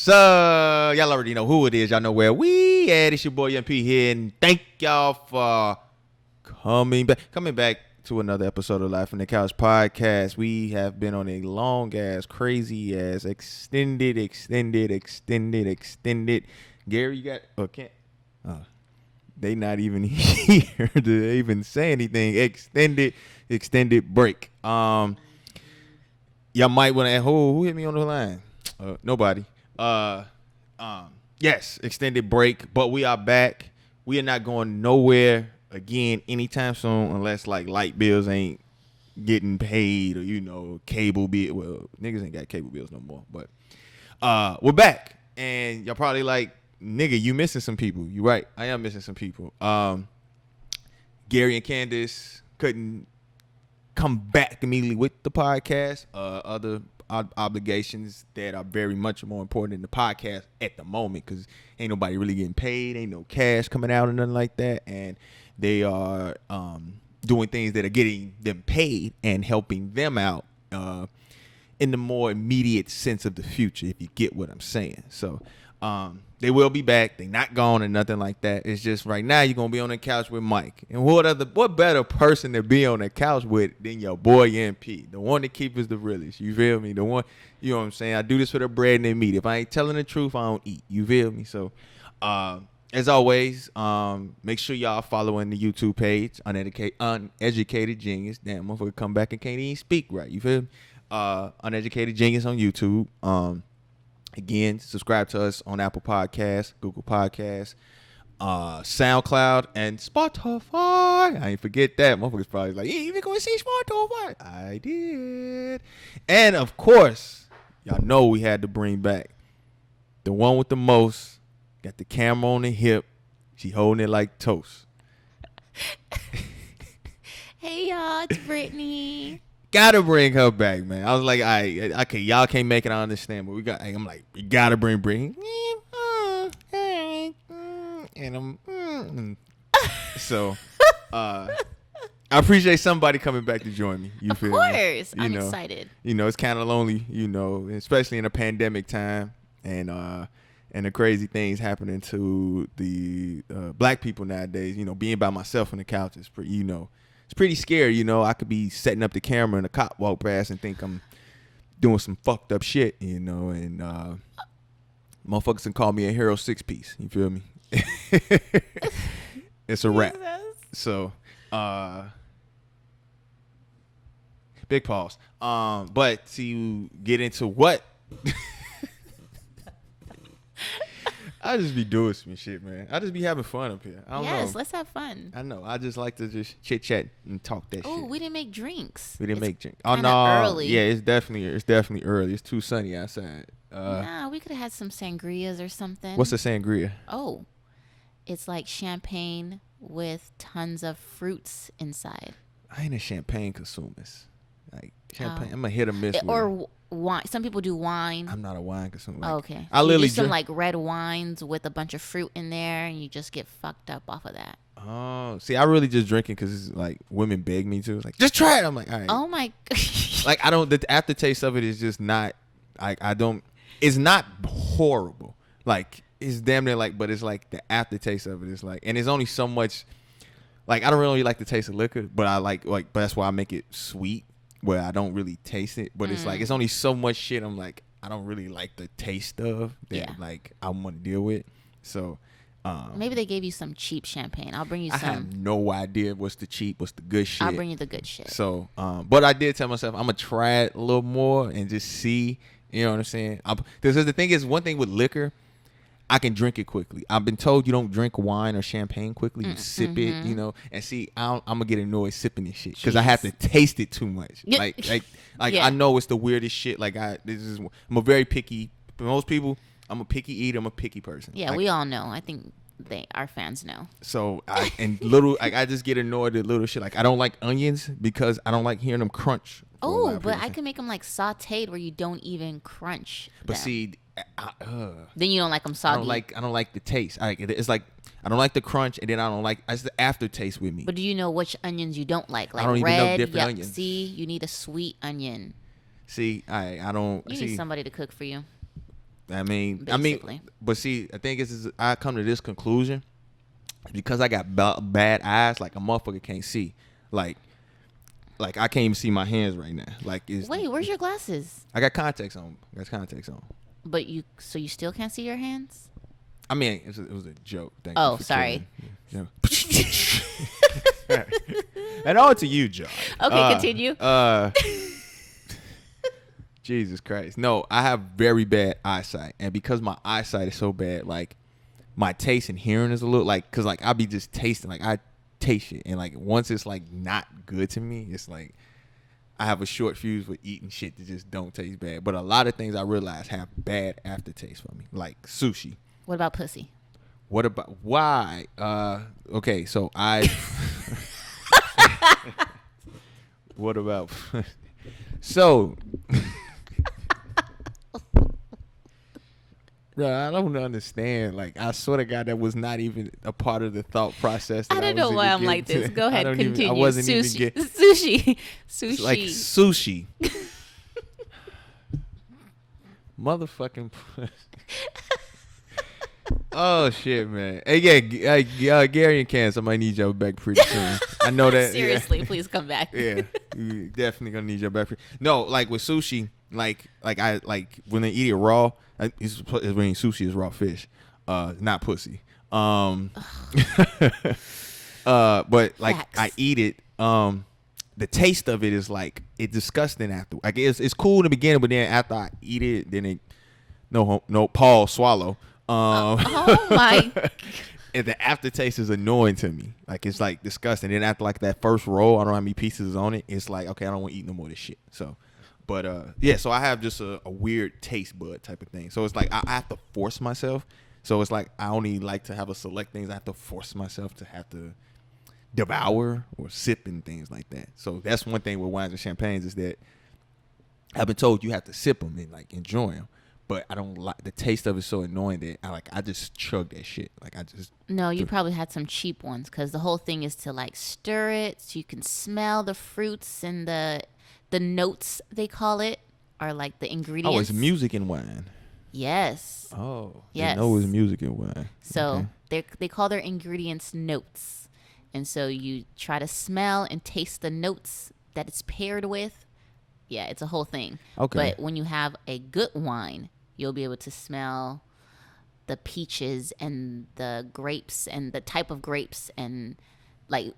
up? Y'all already know who it is. Y'all know where we at. It's your boy MP here, and thank y'all for coming back to another episode of Life on the Couch podcast. We have been on a long ass, crazy ass, extended. Gary, you got can't. They not even here to even say anything. Extended break. Y'all might want to. Who hit me on the line? Nobody. Yes, extended break, but we are back. We are not going nowhere again anytime soon unless like light bills ain't getting paid or cable bill. Well, niggas ain't got cable bills no more, but we're back, and y'all probably like, nigga, you missing some people. You right, I am missing some people. Gary and Candice couldn't come back immediately with the podcast. Other obligations that are very much more important than the podcast at the moment, because ain't nobody really getting paid, ain't no cash coming out or nothing like that, and they are doing things that are getting them paid and helping them out in the more immediate sense of the future, if you get what I'm saying. So they will be back. They not gone or nothing like that. It's just right now you're gonna be on the couch with Mike. And what better person to be on the couch with than your boy MP, the one that keeps us the realest. You feel me? The one, you know what I'm saying? I do this for the bread and the meat. If I ain't telling the truth, I don't eat. You feel me? So as always, make sure y'all following the YouTube page, Uneducated Genius. Damn, motherfucker come back and can't even speak right. You feel me? Uneducated Genius on YouTube. Again, subscribe to us on Apple Podcasts, Google Podcasts, SoundCloud, and Spotify. I ain't forget that. Motherfuckers probably like, you even going to see Spotify? I did. And, of course, y'all know we had to bring back the one with the most. Got the camera on the hip. She holding it like toast. Hey, y'all. It's Brittany. Gotta bring her back, man. I was like, okay, y'all can't make it. I understand, but I'm like, we gotta bring Brittany. And so, I appreciate somebody coming back to join me. You feel me? Of course, I'm excited. It's kind of lonely, especially in a pandemic time, and the crazy things happening to the black people nowadays. Being by myself on the couch is pretty, it's pretty scary. I could be setting up the camera and a cop walk past and think I'm doing some fucked up shit, and motherfuckers can call me a hero 6-piece. You feel me? It's a wrap. So, big pause. But to get into what I just be doing some shit, man. I just be having fun up here. I don't know. Yes, let's have fun. I know. I just like to just chit chat and talk that shit. Oh, we didn't make drinks. We didn't make drinks. Oh no, early. Yeah, it's definitely early. It's too sunny outside. Nah, we could have had some sangrias or something. What's a sangria? Oh, it's like champagne with tons of fruits inside. I ain't a champagne consumist. Like champagne, I'm a hit or miss. Or wine. Some people do wine. I'm not a wine consumer. Like, okay. I literally do some like red wines with a bunch of fruit in there, and you just get fucked up off of that. Oh, see, I really just drinking because like women beg me to. It's like, just try it. I'm like, all right. Oh my. Like I don't. The aftertaste of it is just not. I don't. It's not horrible. Like it's damn near like, but it's like the aftertaste of it is like, and it's only so much. Like I don't really like the taste of liquor, but I like, but that's why I make it sweet, where I don't really taste it. But it's like it's only so much shit I'm like, I don't really like the taste of that like I want to deal with. So maybe they gave you some cheap champagne. I'll bring you some. I have no idea what's the good shit. I'll bring you the good shit. So but I did tell myself I'm gonna try it a little more and just see, you know what I'm saying? Because the thing is, one thing with liquor, I can drink it quickly. I've been told you don't drink wine or champagne quickly. You sip it, and see, I'm gonna get annoyed sipping this shit because I have to taste it too much. Like yeah. I know it's the weirdest shit. Like I'm a very picky. For most people, I'm a picky eater. I'm a picky person. Yeah, we all know. I think our fans know. So I just get annoyed at little shit. Like I don't like onions because I don't like hearing them crunch. Oh, but I can make them like sauteed where you don't even crunch. But see. Then you don't like them soggy. I don't like the taste. It's like I don't like the crunch, and then I don't like it's the aftertaste with me. But do you know which onions you don't like? Like I don't red, even know different onions. See, you need a sweet onion. See, I don't. You need somebody to cook for you. I mean, Basically. but see, I think I come to this conclusion because I got bad eyes. Like a motherfucker can't see. Like I can't even see my hands right now. Like Wait, where's your glasses? I got contacts on. But you still can't see your hands? I mean, it was a joke. Thank Oh, you for sorry. killing me. And on to you, Joe. Okay, continue. Jesus Christ. No, I have very bad eyesight. And because my eyesight is so bad, like my taste and hearing is a little like, cause like I be just tasting, like I taste it. And like once it's like not good to me, it's like I have a short fuse with eating shit that just don't taste bad. But a lot of things I realize have bad aftertaste for me, like sushi. What about pussy? What about why? Okay, so I. What about? So. Bro, I don't understand. Like, I swear to God, that was not even a part of the thought process. I don't know why I'm like this. Go ahead, continue. I wasn't even getting sushi. It's like sushi. Motherfucking. Oh shit, man. Hey, yeah, Gary and Cam, somebody need your back pretty soon. I know that. Seriously, please come back. Yeah, you definitely gonna need your back. No, like with sushi, like I like when they eat it raw. It's when sushi is raw fish, not pussy. But like Facts. I eat it. The taste of it is like it's disgusting after. Like it's cool in the beginning, but then after I eat it, then it no pause swallow. Oh my. And the aftertaste is annoying to me. Like it's like disgusting. Then after like that first roll, I don't know how many pieces is on it. It's like, okay, I don't want to eat no more of this shit. So, but yeah, so I have just a weird taste bud type of thing. So it's like I have to force myself. So it's like I only like to have a select things. I have to force myself to have to devour or sip and things like that. So that's one thing with wines and champagnes is that I've been told you have to sip them and like enjoy them. But I don't like the taste of it. So annoying that I just chug that shit. Like I just No, you probably had some cheap ones because the whole thing is to like stir it so you can smell the fruits and the notes they call it are like the ingredients. Oh, it's music in wine. Yes. Oh, yes. No, it's music in wine. So okay. they call their ingredients notes, and so you try to smell and taste the notes that it's paired with. Yeah, it's a whole thing. Okay. But when you have a good wine, you'll be able to smell the peaches and the grapes and the type of grapes and like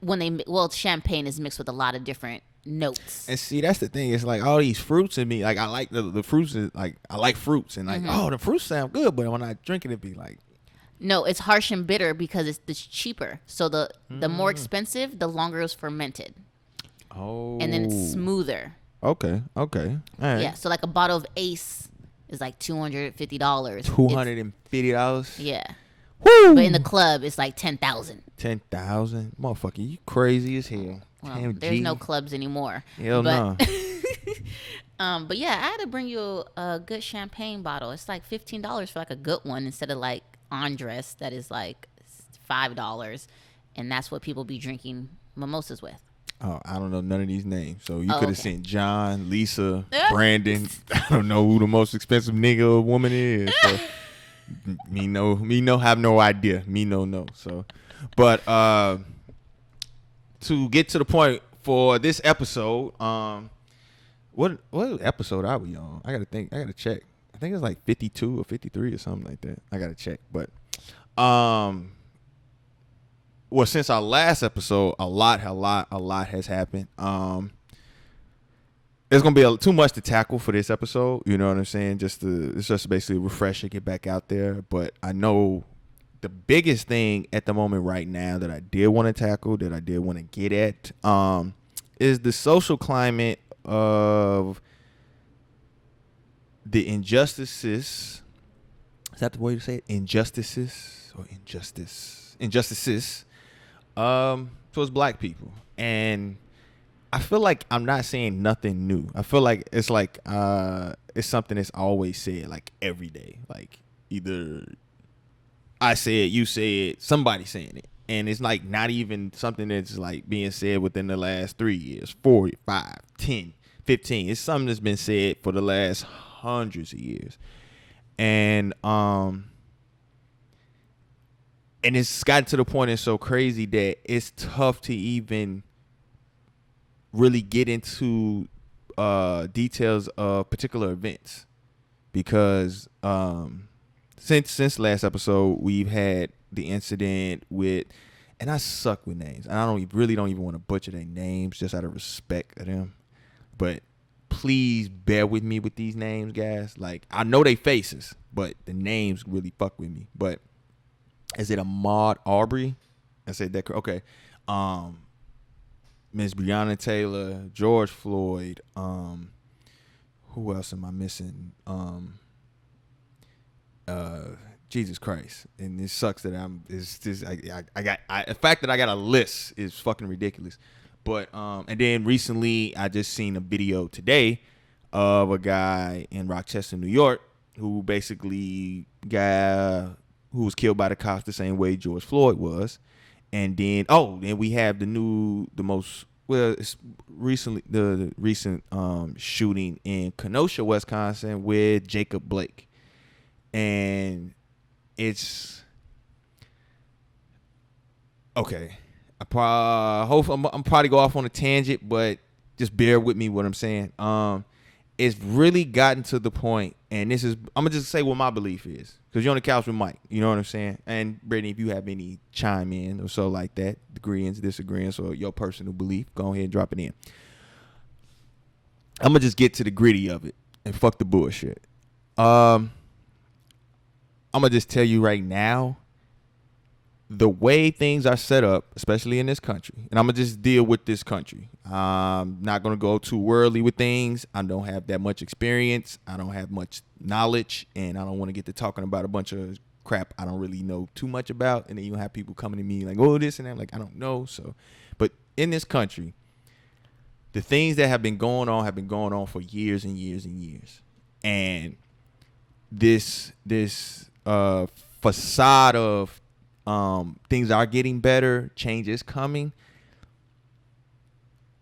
champagne is mixed with a lot of different notes. And see, that's the thing. It's like all these fruits in me. Like I like the fruits. Like I like fruits and like the fruits sound good, but when I drink it, be like. No, it's harsh and bitter because it's cheaper. So the more expensive, the longer it's fermented. Oh. And then it's smoother. Okay. All right. Yeah. So like a bottle of Ace is like $250. $250. Yeah. Woo! But in the club, it's like 10,000. 10,000, motherfucker, you crazy as hell. Well, there's no clubs anymore. Hell no. But yeah, I had to bring you a good champagne bottle. It's like $15 for like a good one instead of like Andres that is like $5, and that's what people be drinking mimosas with. Oh, I don't know none of these names. So you could have okay. sent John, Lisa, Brandon. I don't know who the most expensive nigga or woman is. So me no have no idea. Me no. So, but to get to the point for this episode, what episode are we on? I gotta check. I think it's like 52 or 53 or something like that. I gotta check. But well, since our last episode, a lot has happened. It's gonna be too much to tackle for this episode. You know what I'm saying? It's just basically a refresher, get back out there. But I know the biggest thing at the moment right now that I did want to tackle, that I did want to get at, is the social climate of the injustices. Is that the way to say it? Injustices or injustices towards black people. And I feel like I'm not saying nothing new. I feel like it's something that's always said like every day. Like either I say it, you say it, somebody saying it. And it's like not even something that's like being said within the last 3 years, 4, 5, 10, 15. It's something that's been said for the last hundreds of years. And it's gotten to the point it's so crazy that it's tough to even really get into details of particular events because since last episode we've had the incident with, and I suck with names and I don't even want to butcher their names just out of respect of them, but please bear with me with these names, guys. Like, I know they faces, but the names really fuck with me. But is it Ahmaud Arbery? I said that okay. Miss Breonna Taylor, George Floyd, who else am I missing? Jesus Christ. And it sucks that the fact that I got a list is fucking ridiculous. But and then recently I just seen a video today of a guy in Rochester, New York, who basically who was killed by the cops the same way George Floyd was. And then then we have the recent shooting in Kenosha, Wisconsin with Jacob Blake. And it's okay. I'm probably go off on a tangent, but just bear with me what I'm saying. It's really gotten to the point, and I'm gonna just say what my belief is, because you're on the couch with Mike. You know what I'm saying? And Brittany, if you have any chime in or so like that, agreeance, disagreements, or your personal belief, go ahead and drop it in. I'm gonna just get to the gritty of it and fuck the bullshit. I'm gonna just tell you right now, the way things are set up, especially in this country, and I'm going to just deal with this country. I'm not going to go too worldly with things. I don't have that much experience. I don't have much knowledge, and I don't want to get to talking about a bunch of crap I don't really know too much about. And then you have people coming to me like, oh, this and that. Like, I don't know. So, but in this country, the things that have been going on for years and years and years. And this facade of things are getting better, change is coming.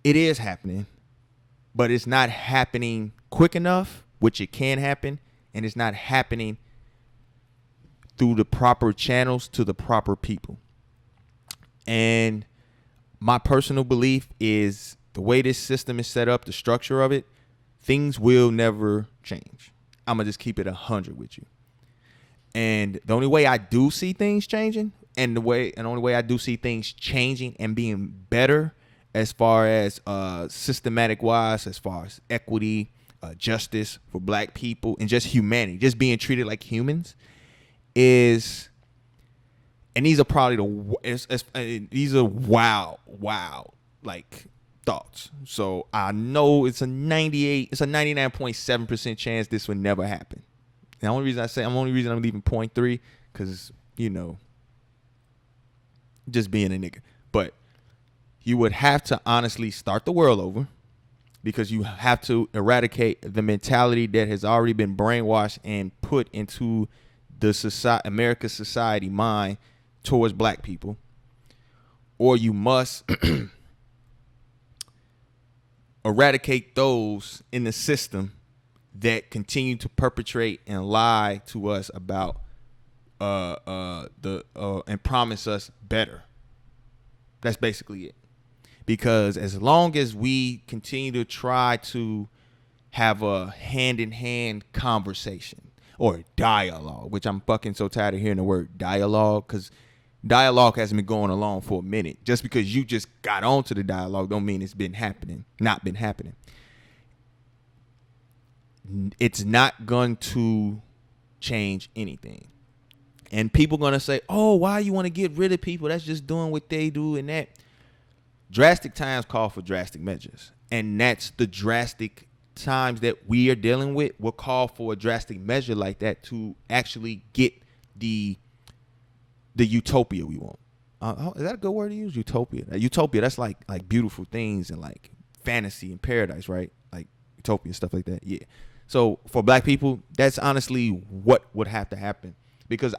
It is happening, but it's not happening quick enough, which it can happen, and it's not happening through the proper channels to the proper people. And my personal belief is the way this system is set up, the structure of it, things will never change. I'm gonna just keep it 100 with you. And the only way I do see things changing, and the only way I do see things changing and being better, as far as systematic wise, as far as equity, justice for black people, and just humanity, just being treated like humans, is, and these are probably these are wow like thoughts. So I know it's a 99.7% chance this would never happen. The only reason I'm leaving 0.3, because, just being a nigga. But you would have to honestly start the world over, because you have to eradicate the mentality that has already been brainwashed and put into the America's society mind towards black people. Or you must eradicate those in the system that continue to perpetrate and lie to us about and promise us better. That's basically it. Because as long as we continue to try to have a hand-in-hand conversation or dialogue, which I'm fucking so tired of hearing the word dialogue, because dialogue hasn't been going along for a minute. Just because you just got onto the dialogue don't mean it's not been happening. It's not going to change anything. And people going to say, oh, why you want to get rid of people? That's just doing what they do and that. Drastic times call for drastic measures. And that's the drastic times that we are dealing with will call for a drastic measure like that to actually get the utopia we want. Is that a good word to use? Utopia. Utopia, that's like beautiful things and like fantasy and paradise, right? Like utopia, stuff like that. Yeah. So for black people, that's honestly what would have to happen, because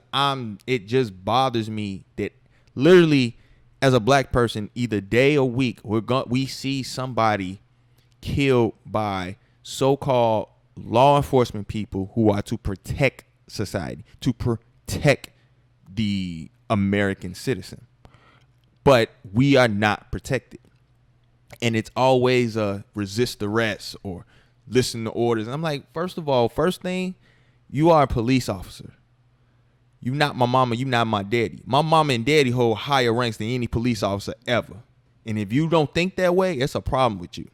it just bothers me that literally as a black person, either day or week, we see somebody killed by so-called law enforcement people who are to protect society, to protect the American citizen. But we are not protected. And it's always resist arrest or listen to orders. And I'm like, first of all, first thing, you are a police officer. You not my mama, you not my daddy. My mama and daddy hold higher ranks than any police officer ever. And if you don't think that way, it's a problem with you.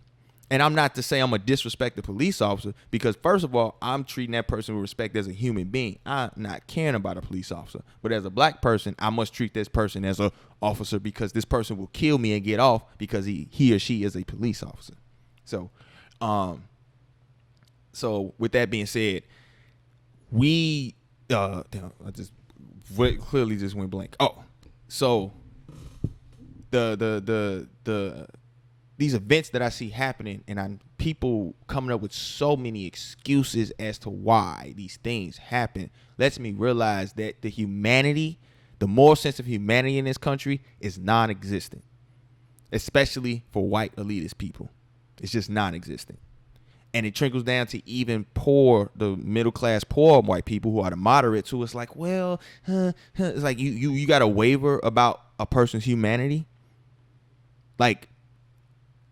And I'm not to say I'm a disrespect the police officer, because first of all, I'm treating that person with respect as a human being. I'm not caring about a police officer. But as a black person, I must treat this person as a officer, because this person will kill me and get off because he or she is a police officer. So with that being said, we damn, I just clearly just went blank. Oh, so the these events that I see happening, and I'm people coming up with so many excuses as to why these things happen, lets me realize that the moral sense of humanity in this country is non-existent, especially for white elitist people. It's just non-existent. And it trickles down to even the middle class poor white people who are the moderates, who it's like, well, it's like you got to waver about a person's humanity. Like,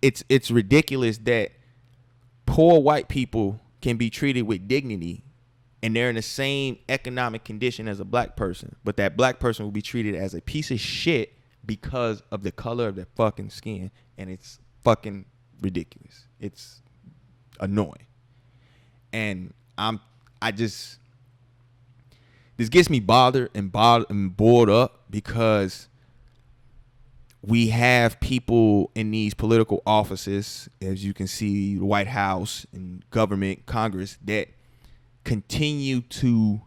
it's ridiculous that poor white people can be treated with dignity and they're in the same economic condition as a black person, but that black person will be treated as a piece of shit because of the color of their fucking skin. And it's fucking ridiculous. It's annoying. And this gets me bothered and bored up, because we have people in these political offices, as you can see, the White House and government, Congress, that continue to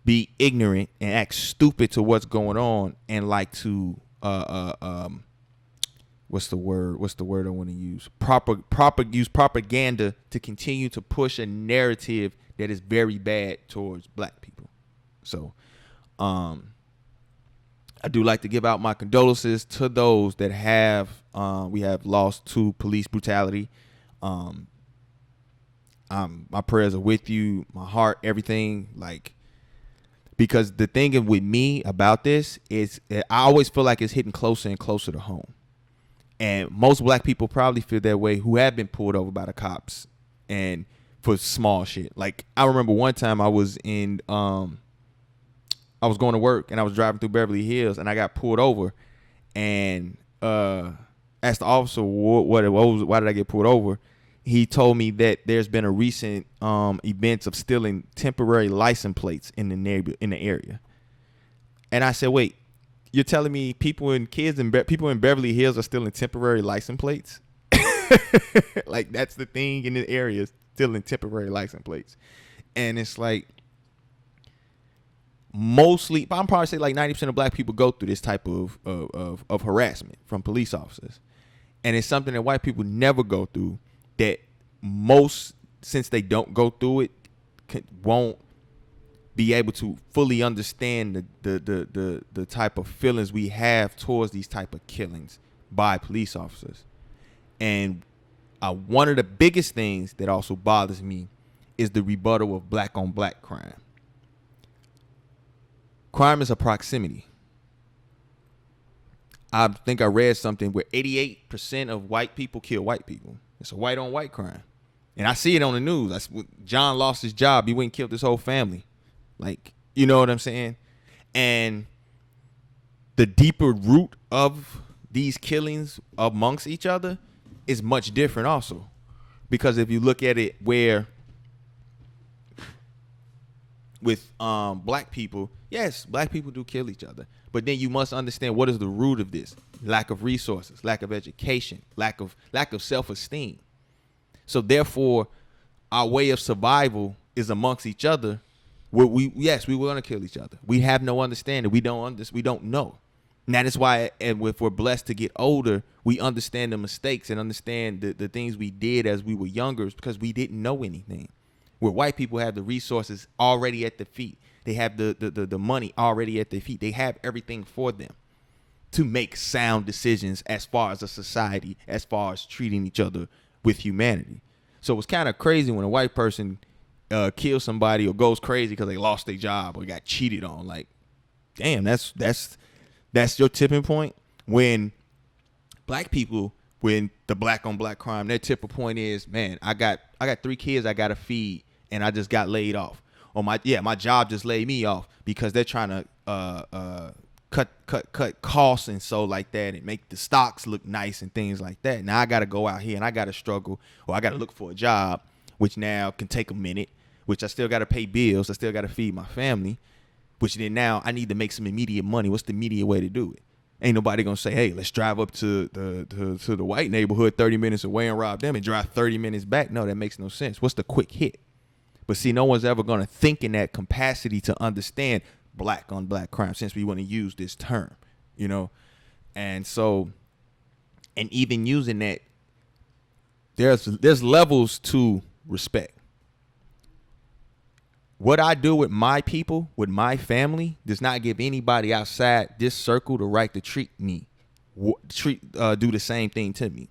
be ignorant and act stupid to what's going on, and like to what's the word I want to use? Use propaganda to continue to push a narrative that is very bad towards black people. So, I do like to give out my condolences to those that we have lost to police brutality. My prayers are with you, my heart, everything. Like, because the thing with me about this is I always feel like it's hitting closer and closer to home. And most black people probably feel that way who have been pulled over by the cops and for small shit. Like, I remember one time I was going to work and I was driving through Beverly Hills and I got pulled over, and asked the officer why did I get pulled over. He told me that there's been a recent events of stealing temporary license plates in the area. And I said, wait, you're telling me people in Beverly Hills are stealing temporary license plates? Like, that's the thing in the area, stealing temporary license plates. And it's like, mostly, I'm probably say like 90% of black people go through this type of harassment from police officers. And it's something that white people never go through, that since they don't go through it, won't be able to fully understand the type of feelings we have towards these type of killings by police officers. And one of the biggest things that also bothers me is the rebuttal of black on black crime. Crime is a proximity. I think I read something where 88% of white people kill white people. It's a white on white crime. And I see it on the news. John lost his job. He went and killed his whole family. Like, you know what I'm saying? And the deeper root of these killings amongst each other is much different also. Because if you look at it with black people, yes, black people do kill each other. But then you must understand, what is the root of this? Lack of resources, lack of education, lack of self-esteem. So therefore, our way of survival is amongst each other. Where we want to kill each other. We have no understanding. We don't know. And that is why, and if we're blessed to get older, we understand the mistakes and understand the things we did as we were younger, because we didn't know anything. Where white people have the resources already at their feet. They have the money already at their feet. They have everything for them to make sound decisions as far as a society, as far as treating each other with humanity. So it's kind of crazy when a white person kills somebody or goes crazy because they lost their job or got cheated on. Like, damn, that's your tipping point. When black people, when the black on black crime, their tipping point is, man, I got 3 kids I gotta feed and I just got laid off. Or my job just laid me off because they're trying to cut costs and so like that and make the stocks look nice and things like that. Now I gotta go out here and I gotta struggle or I gotta look for a job, which now can take a minute, which I still gotta pay bills, I still gotta feed my family, which then now I need to make some immediate money. What's the immediate way to do it? Ain't nobody gonna say, hey, let's drive up to the white neighborhood 30 minutes away and rob them and drive 30 minutes back. No, that makes no sense. What's the quick hit? But see, no one's ever going to think in that capacity to understand black on black crime since we want to use this term, you know? And so, and even using that, there's levels to respect. What I do with my people, with my family, does not give anybody outside this circle the right to treat me, do the same thing to me,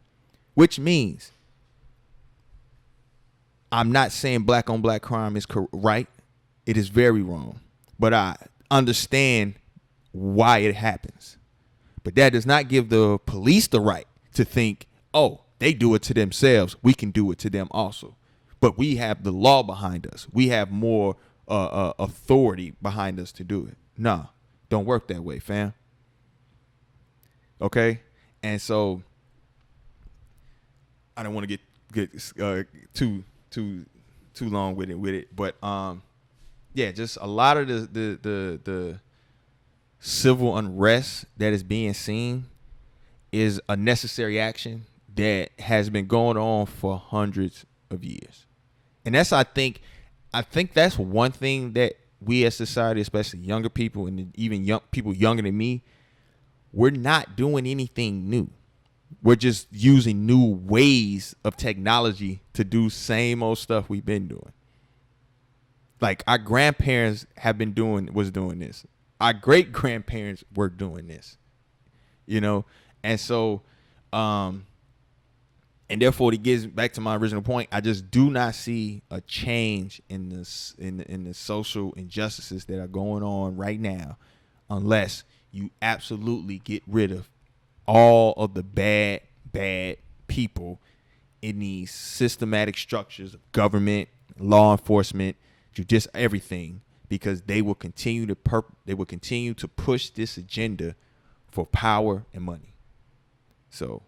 which means I'm not saying black on black crime is right. It is very wrong. But I understand why it happens. But that does not give the police the right to think, oh, they do it to themselves, we can do it to them also. But we have the law behind us. We have more authority behind us to do it. Nah, don't work that way, fam. Okay? And so I don't want to get too long with it. But yeah, just a lot of the civil unrest that is being seen is a necessary action that has been going on for hundreds of years. And that's, I think that's one thing that we as society, especially younger people and even young people younger than me, we're not doing anything new. We're just using new ways of technology to do same old stuff we've been doing. Like our grandparents was doing this. Our great grandparents were doing this, you know? And so, and therefore it gets back to my original point. I just do not see a change in this, in the social injustices that are going on right now, unless you absolutely get rid of all of the bad people in these systematic structures of government, law enforcement, just everything, because they will continue to push this agenda for power and money. So,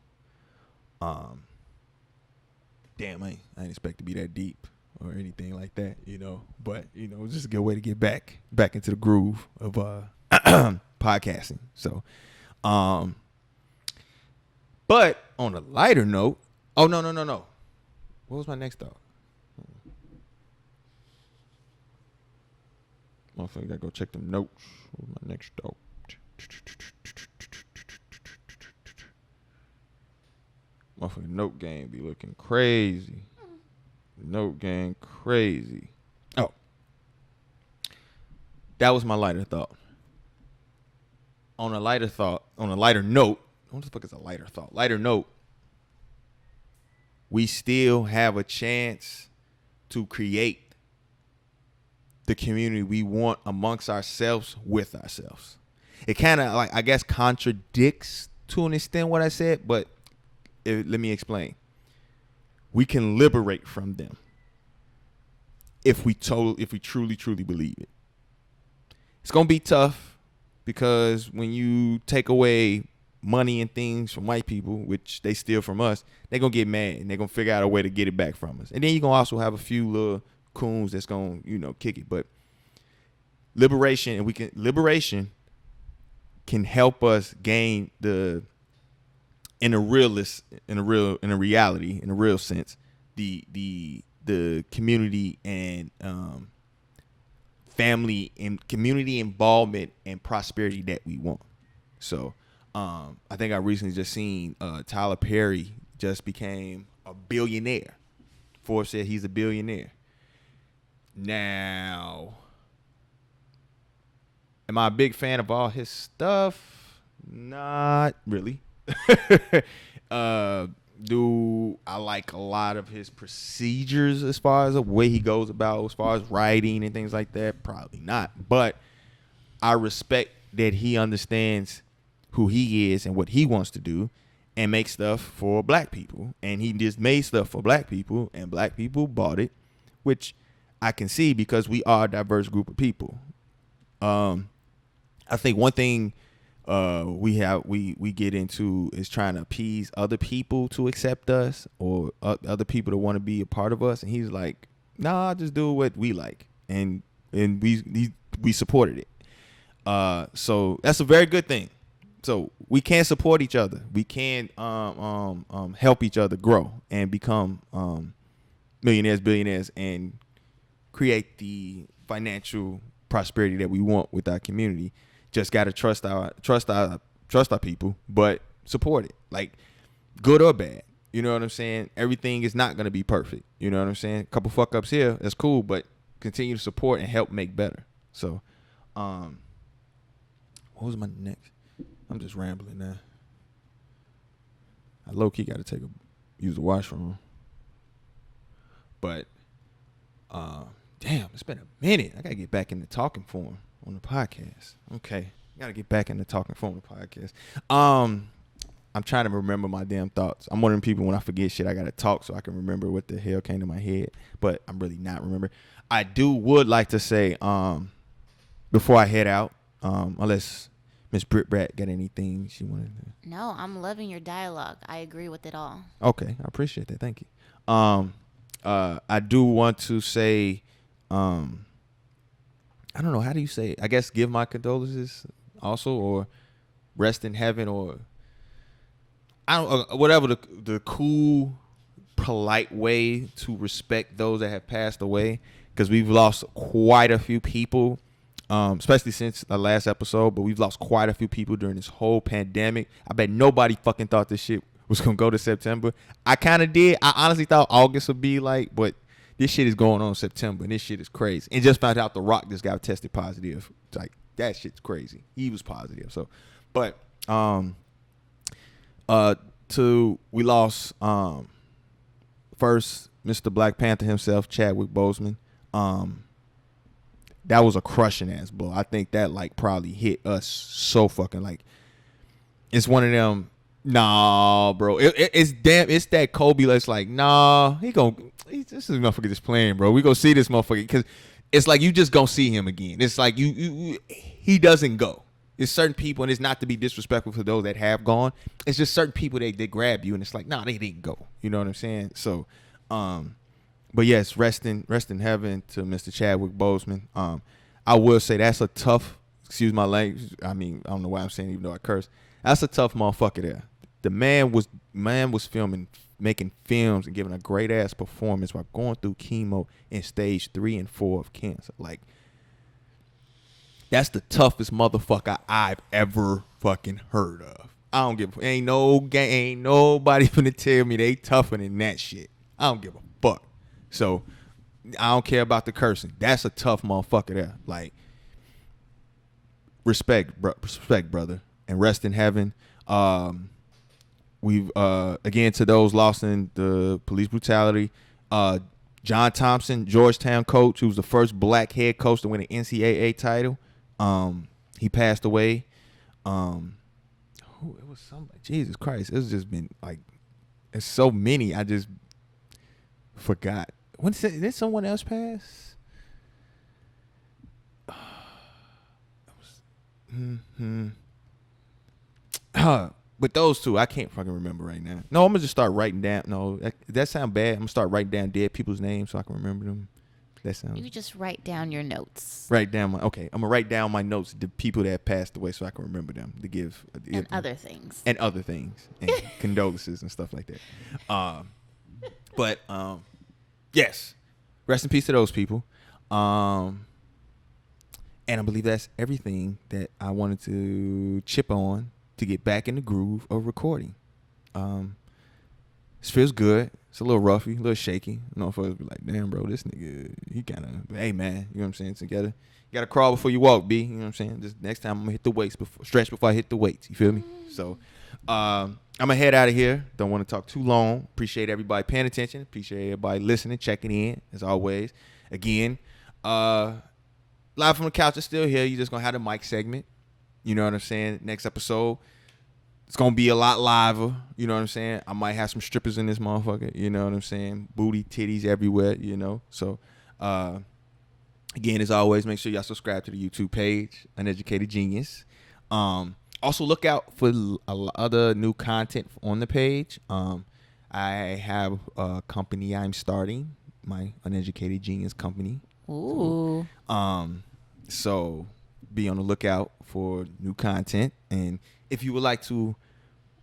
damn, I ain't expect to be that deep or anything like that, you know. But you know, it's just a good way to get back into the groove of podcasting. So, but on a lighter note, oh no. What was my next thought? Motherfucker, gotta go check them notes. What was my next thought? Motherfucking note game be looking crazy. Note game crazy. Oh, that was my lighter thought. On a lighter note, what the fuck is a lighter thought? Lighter note, we still have a chance to create the community we want amongst ourselves with ourselves. It kind of, like, I guess, contradicts to an extent what I said, but let me explain. We can liberate from them if we truly believe it. It's gonna be tough because when you take away money and things from white people, which they steal from us, they're gonna get mad and they're gonna figure out a way to get it back from us. And then you're gonna also have a few little coons that's gonna, kick it. But liberation can help us gain in a real sense, the community and family and community involvement and prosperity that we want. So I think I recently just seen Tyler Perry just became a billionaire. Forbes said he's a billionaire. Now, am I a big fan of all his stuff? Not really. Do I like a lot of his procedures as far as the way he goes about, as far as writing and things like that? Probably not. But I respect that he understands who he is and what he wants to do and make stuff for black people. And he just made stuff for black people, and black people bought it, which I can see because we are a diverse group of people. I think one thing we get into is trying to appease other people to accept us, or other people to want to be a part of us. And he's like, nah, just do what we like. And we supported it. So that's a very good thing. So we can support each other. We can help each other grow and become millionaires, billionaires, and create the financial prosperity that we want with our community. Just gotta trust our people, but support it, like good or bad. You know what I'm saying? Everything is not gonna be perfect. You know what I'm saying? A couple fuck ups here, that's cool, but continue to support and help make better. So, what was my next? I'm just rambling now. I low key got to use the washroom, but damn, it's been a minute. I gotta get back into talking form on the podcast. Okay, gotta get back into talking form on the podcast. I'm trying to remember my damn thoughts. I'm one of them people, when I forget shit, I gotta talk so I can remember what the hell came to my head. But I'm really not remembering. I would like to say, before I head out, unless Miss Britt Brat got anything she wanted to. No, I'm loving your dialogue. I agree with it all. Okay, I appreciate that. Thank you. I do want to say, I don't know, how do you say it? I guess give my condolences also, or rest in heaven, or I don't whatever the cool, polite way to respect those that have passed away, because we've lost quite a few people, especially since the last episode. But we've lost quite a few people during this whole pandemic. I bet nobody fucking thought this shit was gonna go to September. I kind of did. I honestly thought August would be like, but this shit is going on in September, and this shit is crazy. And just found out The Rock just got tested positive. Like, that shit's crazy. He was positive. So, but we lost first Mr. Black Panther himself, Chadwick Boseman. That was a crushing ass blow. I think that like probably hit us so fucking like. It's one of them. Nah, bro. It's that Kobe that's like, nah, this is motherfucker just playing, bro. We gonna see this motherfucker, because it's like you just gonna see him again. It's like he doesn't go. It's certain people, and it's not to be disrespectful to those that have gone. It's just certain people they grab you, and it's like, nah, they didn't go. You know what I'm saying? So, but yes, rest in heaven to Mr. Chadwick Boseman. I will say that's a tough. Excuse my language. I mean, I don't know why I'm saying it, even though I curse. That's a tough motherfucker there. The man was making films and giving a great ass performance while going through chemo in stage 3 and 4 of cancer. Like, that's the toughest motherfucker I've ever fucking heard of. I don't give ain't nobody finna tell me they tougher than that shit. I don't give a fuck. So I don't care about the cursing. That's a tough motherfucker there. Like, respect, brother, and rest in heaven. We've again, to those lost in the police brutality, John Thompson, Georgetown coach, who was the first black head coach to win an NCAA title. He passed away. It was somebody. Jesus Christ, it's just been like, it's so many. I just forgot. Did someone else pass? But those two, I can't fucking remember right now. No, I'm gonna just start writing down. No, that sound bad. I'm gonna start writing down dead people's names so I can remember them. That sounds. You just write down your notes. I'm gonna write down my notes, the people that have passed away, so I can remember them to give. And other things. And condolences and stuff like that. But yes, rest in peace to those people. And I believe that's everything that I wanted to chip on to get back in the groove of recording. This feels good. It's a little roughy, a little shaky. You know, folks be like, damn, bro, this nigga, he kind of, hey, man, you know what I'm saying? Together, you got to crawl before you walk, B. You know what I'm saying? Just next time I'm going to hit the weights, stretch before I hit the weights. You feel me? So, I'm gonna head out of here. Don't want to talk too long. Appreciate everybody paying attention. Appreciate everybody listening, checking in as always. Again, Live from the Couch is still here. You just gonna have the mic segment. You know what I'm saying? Next episode, it's gonna be a lot liver. You know what I'm saying? I might have some strippers in this motherfucker. You know what I'm saying? Booty, titties everywhere. You know. So, again, as always, make sure y'all subscribe to the YouTube page, Uneducated Genius. Also, look out for other new content on the page. I have a company I'm starting, my Uneducated Genius company. Ooh. So be on the lookout for new content. And if you would like to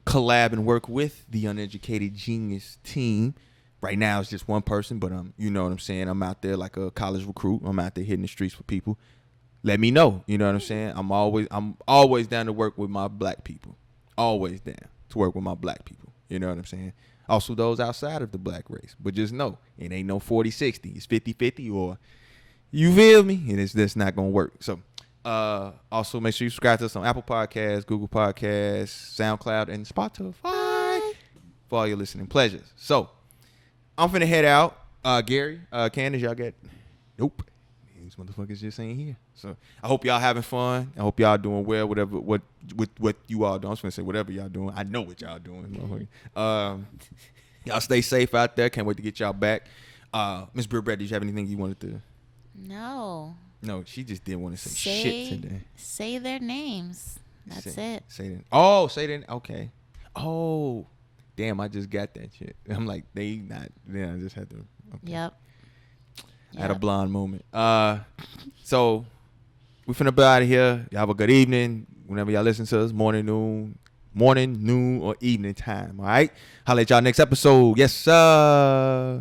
collab and work with the Uneducated Genius team, right now it's just one person, but you know what I'm saying? I'm out there like a college recruit. I'm out there hitting the streets for people. Let me know. You know what I'm saying? I'm always down to work with my black people. Always down to work with my black people. You know what I'm saying? Also those outside of the black race. But just know, it ain't no 40-60. It's 50-50 or you feel me? And it's just not going to work. So also make sure you subscribe to us on Apple Podcasts, Google Podcasts, SoundCloud, and Spotify for all your listening pleasures. So I'm finna head out. Gary, Candace, y'all get... Nope. These motherfuckers just ain't here. So I hope y'all having fun. I hope y'all doing well. What you all doing. I was gonna say whatever y'all doing. I know what y'all doing. Y'all stay safe out there. Can't wait to get y'all back. Miss Brew Brett, did you have anything you wanted to? No. No, she just didn't want to say shit today. Say their names. That's it. Say that. Oh, say that. Okay. Oh, damn! I just got that shit. I'm like, they not. Yeah, I just had to. Okay. Yep. I had a blonde moment. So we finna be out of here. Y'all have a good evening. Whenever y'all listen to us, morning, noon, or evening time. All right. Holla at y'all next episode. Yes, sir.